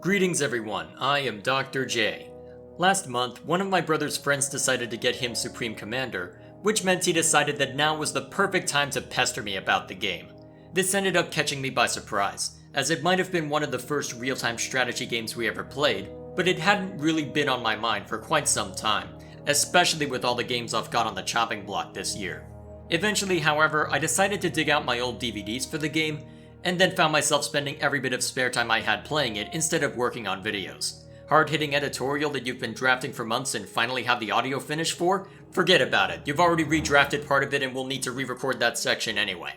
Greetings everyone, I am Dr. J. Last month, one of my brother's friends decided to get him Supreme Commander, which meant he decided that now was the perfect time to pester me about the game. This ended up catching me by surprise, as it might have been one of the first real-time strategy games we ever played, but it hadn't really been on my mind for quite some time, especially with all the games I've got on the chopping block this year. Eventually, however, I decided to dig out my old DVDs for the game, and then found myself spending every bit of spare time I had playing it instead of working on videos. Hard-hitting editorial that you've been drafting for months and finally have the audio finished for? Forget about it, you've already redrafted part of it and will need to re-record that section anyway.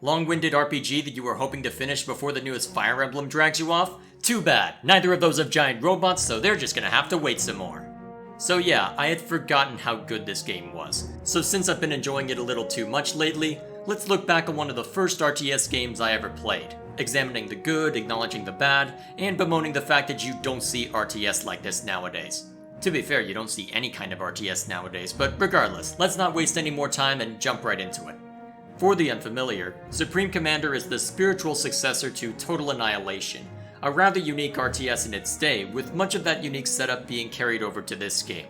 Long-winded RPG that you were hoping to finish before the newest Fire Emblem drags you off? Too bad, neither of those have giant robots, so they're just gonna have to wait some more. So yeah, I had forgotten how good this game was. So since I've been enjoying it a little too much lately, let's look back on one of the first RTS games I ever played, examining the good, acknowledging the bad, and bemoaning the fact that you don't see RTS like this nowadays. To be fair, you don't see any kind of RTS nowadays, but regardless, let's not waste any more time and jump right into it. For the unfamiliar, Supreme Commander is the spiritual successor to Total Annihilation, a rather unique RTS in its day, with much of that unique setup being carried over to this game.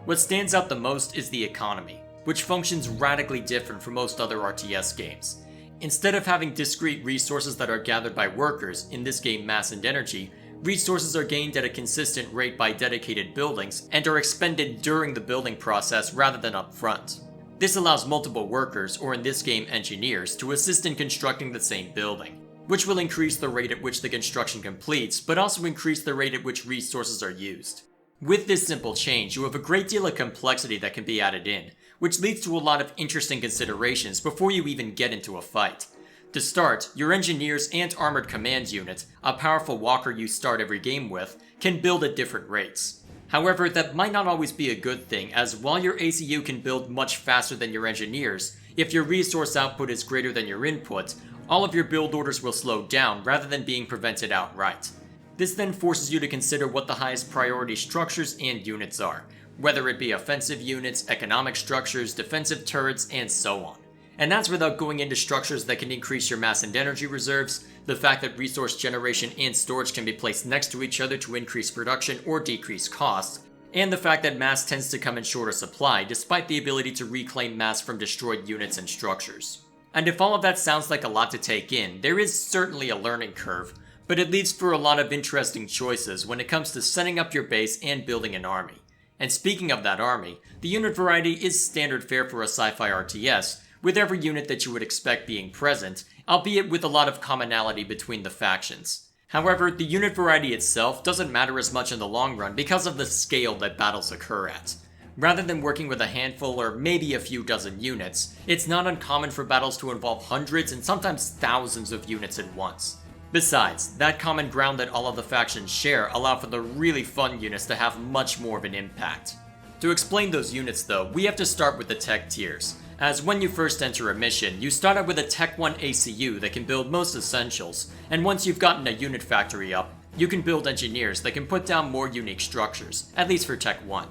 What stands out the most is the economy, which functions radically different from most other RTS games. Instead of having discrete resources that are gathered by workers, in this game mass and energy, resources are gained at a consistent rate by dedicated buildings and are expended during the building process rather than up front. This allows multiple workers, or in this game engineers, to assist in constructing the same building, which will increase the rate at which the construction completes, but also increase the rate at which resources are used. With this simple change, you have a great deal of complexity that can be added in, which leads to a lot of interesting considerations before you even get into a fight. To start, your engineers and armored command unit, a powerful walker you start every game with, can build at different rates. However, that might not always be a good thing, as while your ACU can build much faster than your engineers, if your resource output is greater than your input, all of your build orders will slow down rather than being prevented outright. This then forces you to consider what the highest priority structures and units are, whether it be offensive units, economic structures, defensive turrets, and so on. And that's without going into structures that can increase your mass and energy reserves, the fact that resource generation and storage can be placed next to each other to increase production or decrease costs, and the fact that mass tends to come in shorter supply despite the ability to reclaim mass from destroyed units and structures. And if all of that sounds like a lot to take in, there is certainly a learning curve, but it leads for a lot of interesting choices when it comes to setting up your base and building an army. And speaking of that army, the unit variety is standard fare for a sci-fi RTS, with every unit that you would expect being present, albeit with a lot of commonality between the factions. However, the unit variety itself doesn't matter as much in the long run because of the scale that battles occur at. Rather than working with a handful or maybe a few dozen units, it's not uncommon for battles to involve hundreds and sometimes thousands of units at once. Besides, that common ground that all of the factions share allow for the really fun units to have much more of an impact. To explain those units though, we have to start with the tech tiers, as when you first enter a mission, you start out with a Tech 1 ACU that can build most essentials, and once you've gotten a unit factory up, you can build engineers that can put down more unique structures, at least for Tech 1.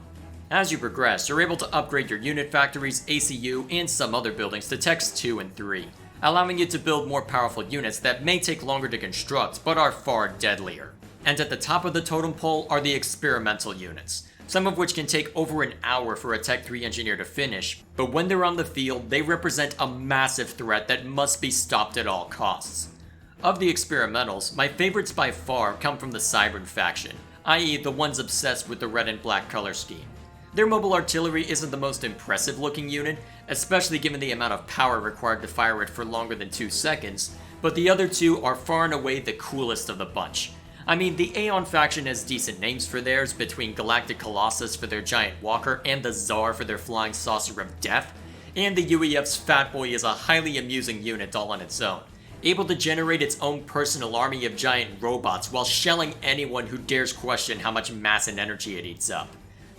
As you progress, you're able to upgrade your unit factories, ACU, and some other buildings to Techs 2 and 3, allowing you to build more powerful units that may take longer to construct, but are far deadlier. And at the top of the totem pole are the experimental units, some of which can take over an hour for a Tech 3 engineer to finish, but when they're on the field, they represent a massive threat that must be stopped at all costs. Of the experimentals, my favorites by far come from the Cybran faction, i.e. the ones obsessed with the red and black color scheme. Their mobile artillery isn't the most impressive looking unit, especially given the amount of power required to fire it for longer than 2 seconds, but the other two are far and away the coolest of the bunch. I mean, the Aeon faction has decent names for theirs, between Galactic Colossus for their giant walker and the Tsar for their flying saucer of death, and the UEF's Fat Boy is a highly amusing unit all on its own, able to generate its own personal army of giant robots while shelling anyone who dares question how much mass and energy it eats up.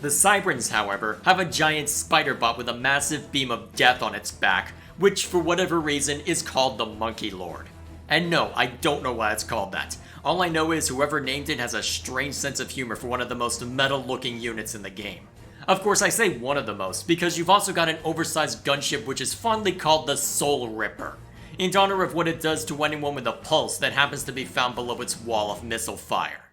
The Cybrans, however, have a giant spider bot with a massive beam of death on its back, which for whatever reason is called the Monkey Lord. And no, I don't know why it's called that. All I know is whoever named it has a strange sense of humor for one of the most metal looking units in the game. Of course, I say one of the most, because you've also got an oversized gunship which is fondly called the Soul Ripper, in honor of what it does to anyone with a pulse that happens to be found below its wall of missile fire.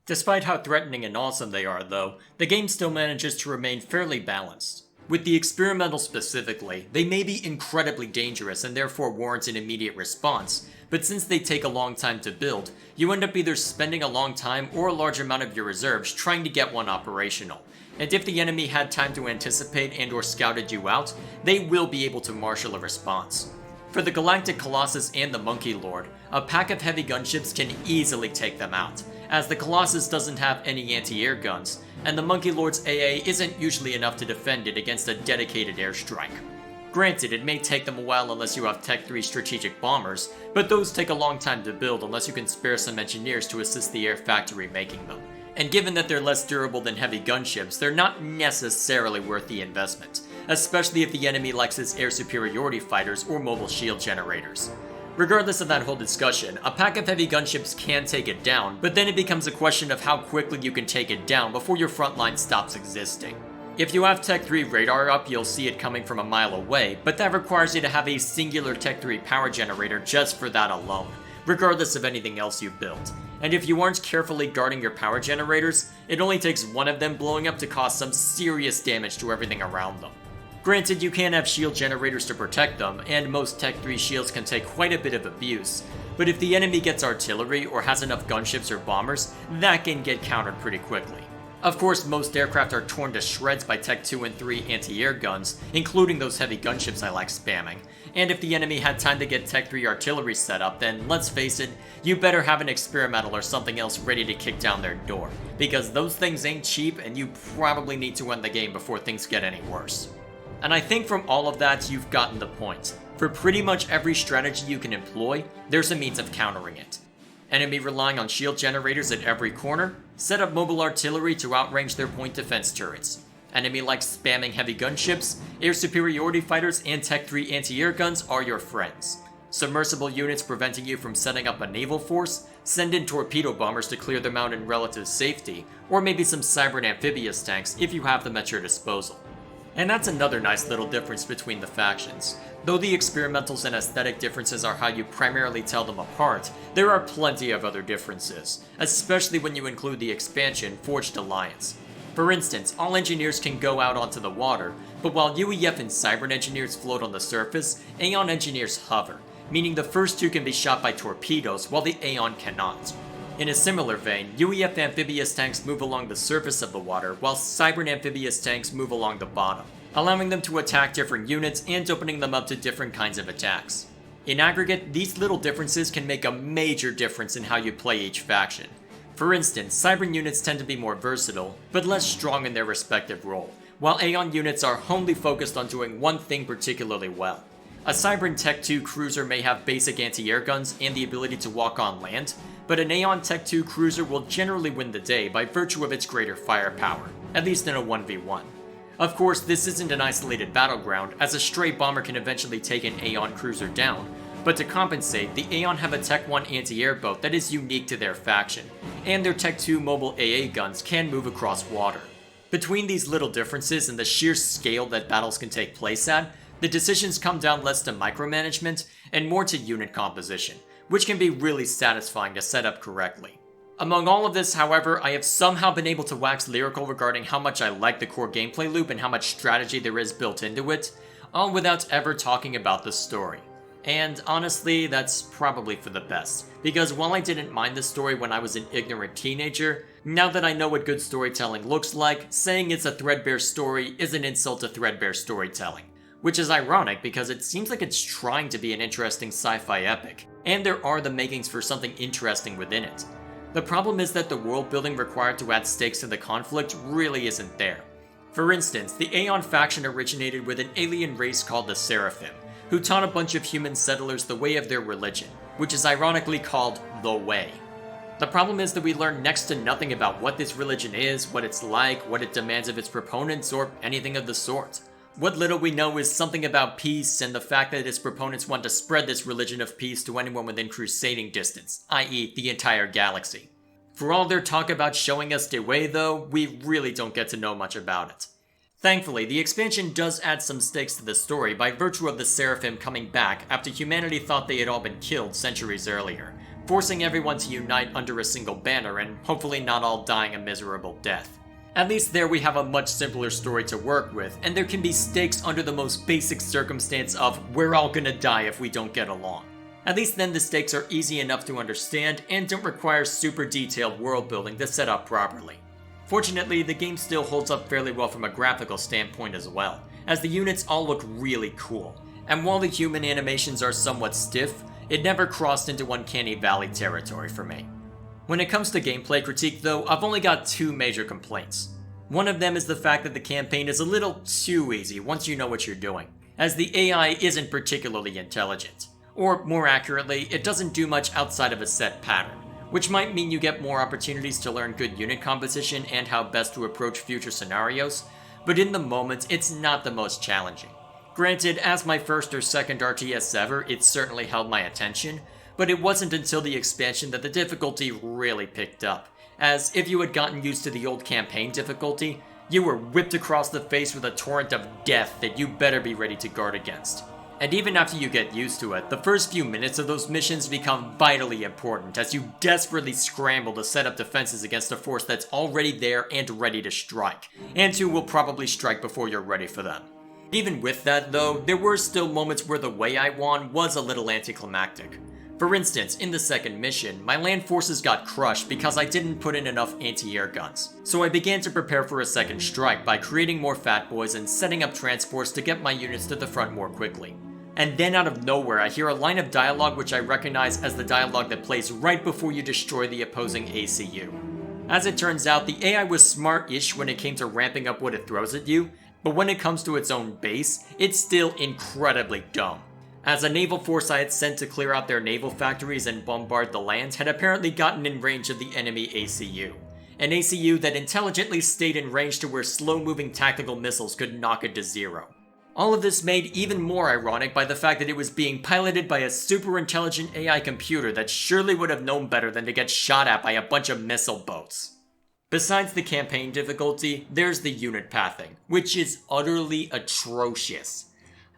Despite how threatening and awesome they are, though, the game still manages to remain fairly balanced. With the experimental specifically, they may be incredibly dangerous and therefore warrant an immediate response, but since they take a long time to build, you end up either spending a long time or a large amount of your reserves trying to get one operational. And if the enemy had time to anticipate and or scouted you out, they will be able to marshal a response. For the Galactic Colossus and the Monkey Lord, a pack of heavy gunships can easily take them out, as the Colossus doesn't have any anti-air guns, and the Monkey Lord's AA isn't usually enough to defend it against a dedicated airstrike. Granted, it may take them a while unless you have Tech 3 strategic bombers, but those take a long time to build unless you can spare some engineers to assist the air factory making them. And given that they're less durable than heavy gunships, they're not necessarily worth the investment, especially if the enemy likes its air superiority fighters or mobile shield generators. Regardless of that whole discussion, a pack of heavy gunships can take it down, but then it becomes a question of how quickly you can take it down before your front line stops existing. If you have Tech 3 radar up, you'll see it coming from a mile away, but that requires you to have a singular Tech 3 power generator just for that alone, regardless of anything else you've built. And if you aren't carefully guarding your power generators, it only takes one of them blowing up to cause some serious damage to everything around them. Granted, you can have shield generators to protect them, and most Tech 3 shields can take quite a bit of abuse, but if the enemy gets artillery or has enough gunships or bombers, that can get countered pretty quickly. Of course, most aircraft are torn to shreds by Tech 2 and 3 anti-air guns, including those heavy gunships I like spamming, and if the enemy had time to get Tech 3 artillery set up, then let's face it, you better have an experimental or something else ready to kick down their door, because those things ain't cheap and you probably need to win the game before things get any worse. And I think from all of that, you've gotten the point. For pretty much every strategy you can employ, there's a means of countering it. Enemy relying on shield generators at every corner, set up mobile artillery to outrange their point defense turrets. Enemy like spamming heavy gunships, air superiority fighters, and Tech 3 anti-air guns are your friends. Submersible units preventing you from setting up a naval force, send in torpedo bombers to clear them out in relative safety, or maybe some cyber and amphibious tanks if you have them at your disposal. And that's another nice little difference between the factions. Though the experimentals and aesthetic differences are how you primarily tell them apart, there are plenty of other differences, especially when you include the expansion Forged Alliance. For instance, all engineers can go out onto the water, but while UEF and Cybern engineers float on the surface, Aeon engineers hover, meaning the first two can be shot by torpedoes while the Aeon cannot. In a similar vein, UEF amphibious tanks move along the surface of the water, while Cybern amphibious tanks move along the bottom, allowing them to attack different units and opening them up to different kinds of attacks. In aggregate, these little differences can make a major difference in how you play each faction. For instance, Cybern units tend to be more versatile, but less strong in their respective role, while Aeon units are wholly focused on doing one thing particularly well. A Cybern Tech 2 cruiser may have basic anti-air guns and the ability to walk on land, but an Aeon Tech 2 cruiser will generally win the day by virtue of its greater firepower, at least in a 1v1. Of course, this isn't an isolated battleground, as a stray bomber can eventually take an Aeon cruiser down, but to compensate, the Aeon have a Tech 1 anti-air boat that is unique to their faction, and their Tech 2 mobile AA guns can move across water. Between these little differences and the sheer scale that battles can take place at, the decisions come down less to micromanagement and more to unit composition, which can be really satisfying to set up correctly. Among all of this, however, I have somehow been able to wax lyrical regarding how much I like the core gameplay loop and how much strategy there is built into it, all without ever talking about the story. And honestly, that's probably for the best, because while I didn't mind the story when I was an ignorant teenager, now that I know what good storytelling looks like, saying it's a threadbare story is an insult to threadbare storytelling. Which is ironic because it seems like it's trying to be an interesting sci-fi epic, and there are the makings for something interesting within it. The problem is that the world building required to add stakes to the conflict really isn't there. For instance, the Aeon faction originated with an alien race called the Seraphim, who taught a bunch of human settlers the way of their religion, which is ironically called the Way. The problem is that we learn next to nothing about what this religion is, what it's like, what it demands of its proponents, or anything of the sort. What little we know is something about peace and the fact that its proponents want to spread this religion of peace to anyone within crusading distance, i.e. the entire galaxy. For all their talk about showing us the way though, we really don't get to know much about it. Thankfully, the expansion does add some stakes to the story by virtue of the Seraphim coming back after humanity thought they had all been killed centuries earlier, forcing everyone to unite under a single banner and hopefully not all dying a miserable death. At least there we have a much simpler story to work with, and there can be stakes under the most basic circumstance of we're all gonna die if we don't get along. At least then the stakes are easy enough to understand and don't require super detailed world building to set up properly. Fortunately, the game still holds up fairly well from a graphical standpoint as well, as the units all look really cool, and while the human animations are somewhat stiff, it never crossed into Uncanny Valley territory for me. When it comes to gameplay critique though, I've only got two major complaints. One of them is the fact that the campaign is a little too easy once you know what you're doing, as the AI isn't particularly intelligent. Or more accurately, it doesn't do much outside of a set pattern, which might mean you get more opportunities to learn good unit composition and how best to approach future scenarios, but in the moment, it's not the most challenging. Granted, as my first or second RTS ever, it certainly held my attention, but it wasn't until the expansion that the difficulty really picked up, as if you had gotten used to the old campaign difficulty, you were whipped across the face with a torrent of death that you better be ready to guard against. And even after you get used to it, the first few minutes of those missions become vitally important as you desperately scramble to set up defenses against a force that's already there and ready to strike, and who will probably strike before you're ready for them. Even with that though, there were still moments where the way I won was a little anticlimactic. For instance, in the second mission, my land forces got crushed because I didn't put in enough anti-air guns. So I began to prepare for a second strike by creating more fat boys and setting up transports to get my units to the front more quickly. And then out of nowhere, I hear a line of dialogue which I recognize as the dialogue that plays right before you destroy the opposing ACU. As it turns out, the AI was smart-ish when it came to ramping up what it throws at you, but when it comes to its own base, it's still incredibly dumb. As a naval force I had sent to clear out their naval factories and bombard the land had apparently gotten in range of the enemy ACU. An ACU that intelligently stayed in range to where slow-moving tactical missiles could knock it to zero. All of this made even more ironic by the fact that it was being piloted by a super intelligent AI computer that surely would have known better than to get shot at by a bunch of missile boats. Besides the campaign difficulty, there's the unit pathing, which is utterly atrocious.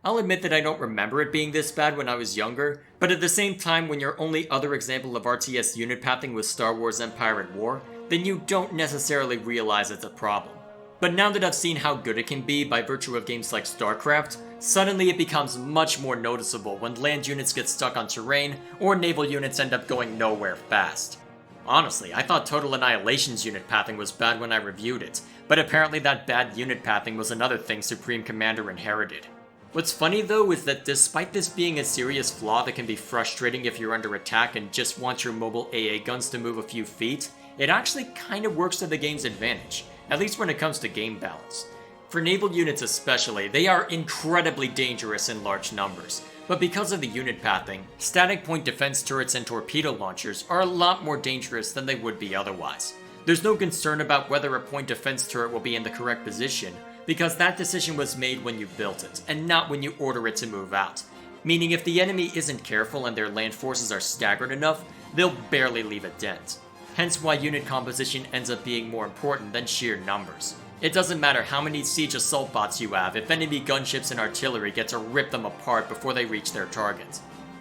I'll admit that I don't remember it being this bad when I was younger, but at the same time when your only other example of RTS unit pathing was Star Wars Empire at War, then you don't necessarily realize it's a problem. But now that I've seen how good it can be by virtue of games like StarCraft, suddenly it becomes much more noticeable when land units get stuck on terrain, or naval units end up going nowhere fast. Honestly, I thought Total Annihilation's unit pathing was bad when I reviewed it, but apparently that bad unit pathing was another thing Supreme Commander inherited. What's funny though is that despite this being a serious flaw that can be frustrating if you're under attack and just want your mobile AA guns to move a few feet, it actually kinda works to the game's advantage, at least when it comes to game balance. For naval units especially, they are incredibly dangerous in large numbers, but because of the unit pathing, static point defense turrets and torpedo launchers are a lot more dangerous than they would be otherwise. There's no concern about whether a point defense turret will be in the correct position, because that decision was made when you built it, and not when you order it to move out. Meaning if the enemy isn't careful and their land forces are staggered enough, they'll barely leave a dent. Hence why unit composition ends up being more important than sheer numbers. It doesn't matter how many siege assault bots you have if enemy gunships and artillery get to rip them apart before they reach their target.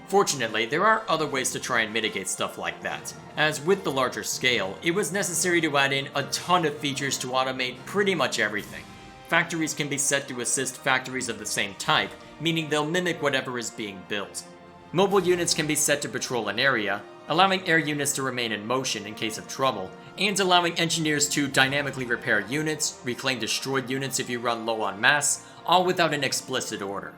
Fortunately, there are other ways to try and mitigate stuff like that, as with the larger scale, it was necessary to add in a ton of features to automate pretty much everything. Factories can be set to assist factories of the same type, meaning they'll mimic whatever is being built. Mobile units can be set to patrol an area, allowing air units to remain in motion in case of trouble, and allowing engineers to dynamically repair units, reclaim destroyed units if you run low on mass, all without an explicit order.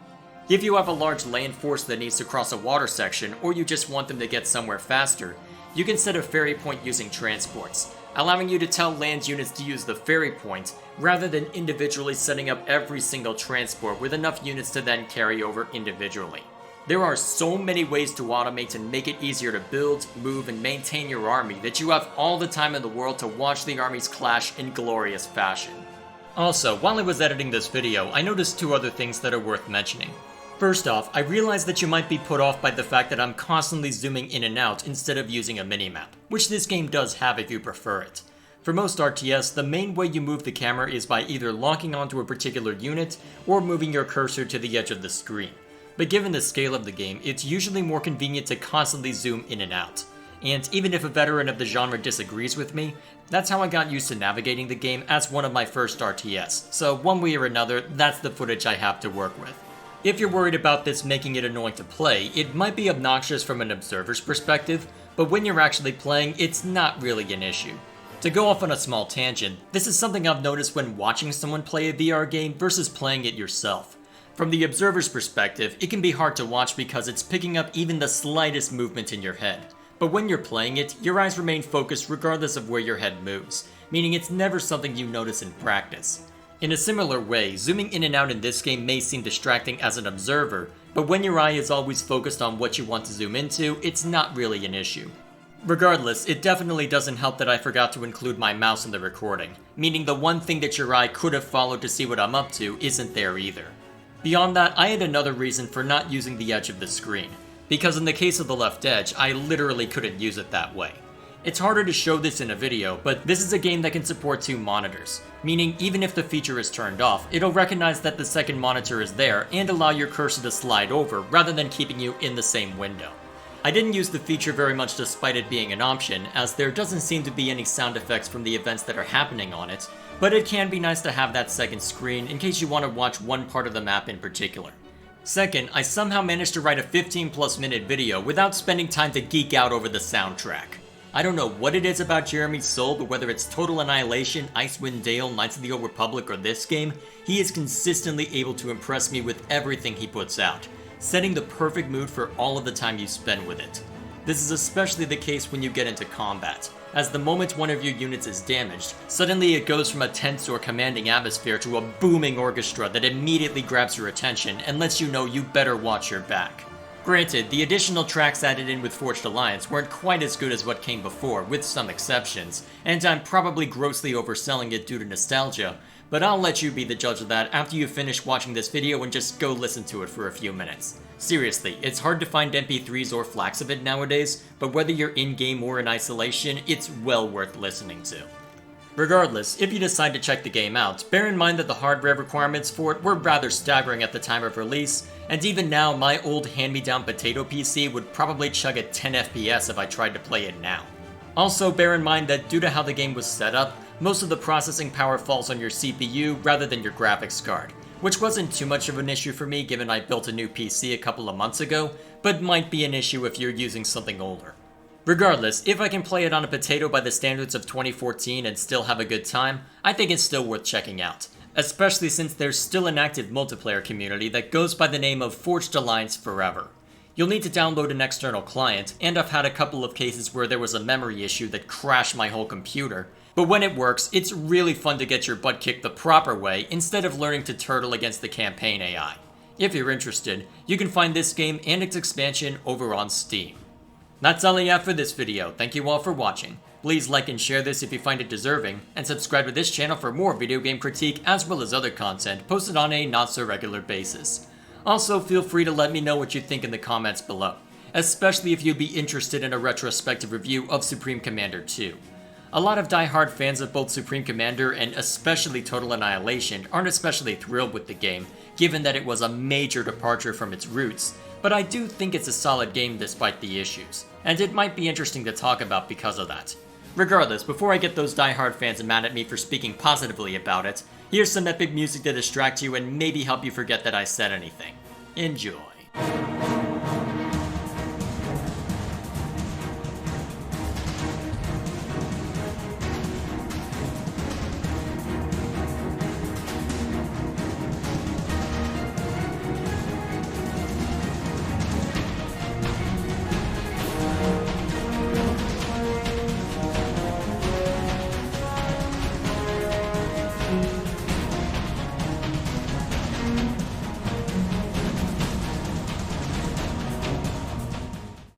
If you have a large land force that needs to cross a water section, or you just want them to get somewhere faster, you can set a ferry point using transports, allowing you to tell land units to use the ferry point, rather than individually setting up every single transport with enough units to then carry over individually. There are so many ways to automate and make it easier to build, move, and maintain your army that you have all the time in the world to watch the armies clash in glorious fashion. Also, while I was editing this video, I noticed two other things that are worth mentioning. First off, I realized that you might be put off by the fact that I'm constantly zooming in and out instead of using a minimap, which this game does have if you prefer it. For most RTS, the main way you move the camera is by either locking onto a particular unit or moving your cursor to the edge of the screen. But given the scale of the game, it's usually more convenient to constantly zoom in and out. and even if a veteran of the genre disagrees with me, that's how I got used to navigating the game as one of my first RTS, so one way or another, that's the footage I have to work with. If you're worried about this making it annoying to play, it might be obnoxious from an observer's perspective, but when you're actually playing, it's not really an issue. To go off on a small tangent, this is something I've noticed when watching someone play a VR game versus playing it yourself. From the observer's perspective, it can be hard to watch because it's picking up even the slightest movement in your head. But when you're playing it, your eyes remain focused regardless of where your head moves, meaning it's never something you notice in practice. In a similar way, zooming in and out in this game may seem distracting as an observer, but when your eye is always focused on what you want to zoom into, it's not really an issue. Regardless, it definitely doesn't help that I forgot to include my mouse in the recording, meaning the one thing that your eye could have followed to see what I'm up to isn't there either. Beyond that, I had another reason for not using the edge of the screen, because in the case of the left edge, I literally couldn't use it that way. It's harder to show this in a video, but this is a game that can support 2 monitors, meaning even if the feature is turned off, it'll recognize that the second monitor is there and allow your cursor to slide over rather than keeping you in the same window. I didn't use the feature very much despite it being an option, as there doesn't seem to be any sound effects from the events that are happening on it, but it can be nice to have that second screen in case you want to watch one part of the map in particular. Second, I somehow managed to write a 15+ minute video without spending time to geek out over the soundtrack. I don't know what it is about Jeremy's Soul, but whether it's Total Annihilation, Icewind Dale, Knights of the Old Republic, or this game, he is consistently able to impress me with everything he puts out, setting the perfect mood for all of the time you spend with it. This is especially the case when you get into combat, as the moment one of your units is damaged, suddenly it goes from a tense or commanding atmosphere to a booming orchestra that immediately grabs your attention and lets you know you better watch your back. Granted, the additional tracks added in with Forged Alliance weren't quite as good as what came before, with some exceptions, and I'm probably grossly overselling it due to nostalgia, but I'll let you be the judge of that after you finish watching this video and just go listen to it for a few minutes. Seriously, it's hard to find MP3s or FLACs of it nowadays, but whether you're in-game or in isolation, it's well worth listening to. Regardless, if you decide to check the game out, bear in mind that the hardware requirements for it were rather staggering at the time of release, and even now my old hand-me-down potato PC would probably chug at 10 FPS if I tried to play it now. Also, bear in mind that due to how the game was set up, most of the processing power falls on your CPU rather than your graphics card, which wasn't too much of an issue for me given I built a new PC a couple of months ago, but might be an issue if you're using something older. Regardless, if I can play it on a potato by the standards of 2014 and still have a good time, I think it's still worth checking out, especially since there's still an active multiplayer community that goes by the name of Forged Alliance Forever. You'll need to download an external client, and I've had a couple of cases where there was a memory issue that crashed my whole computer, but when it works, it's really fun to get your butt kicked the proper way instead of learning to turtle against the campaign AI. If you're interested, you can find this game and its expansion over on Steam. That's all I have for this video. Thank you all for watching. Please like and share this if you find it deserving, and subscribe to this channel for more video game critique as well as other content posted on a not-so-regular basis. Also, feel free to let me know what you think in the comments below, especially if you'd be interested in a retrospective review of Supreme Commander 2. A lot of die-hard fans of both Supreme Commander and especially Total Annihilation aren't especially thrilled with the game, given that it was a major departure from its roots, but I do think it's a solid game despite the issues, and it might be interesting to talk about because of that. Regardless, before I get those die-hard fans mad at me for speaking positively about it, here's some epic music to distract you and maybe help you forget that I said anything. Enjoy.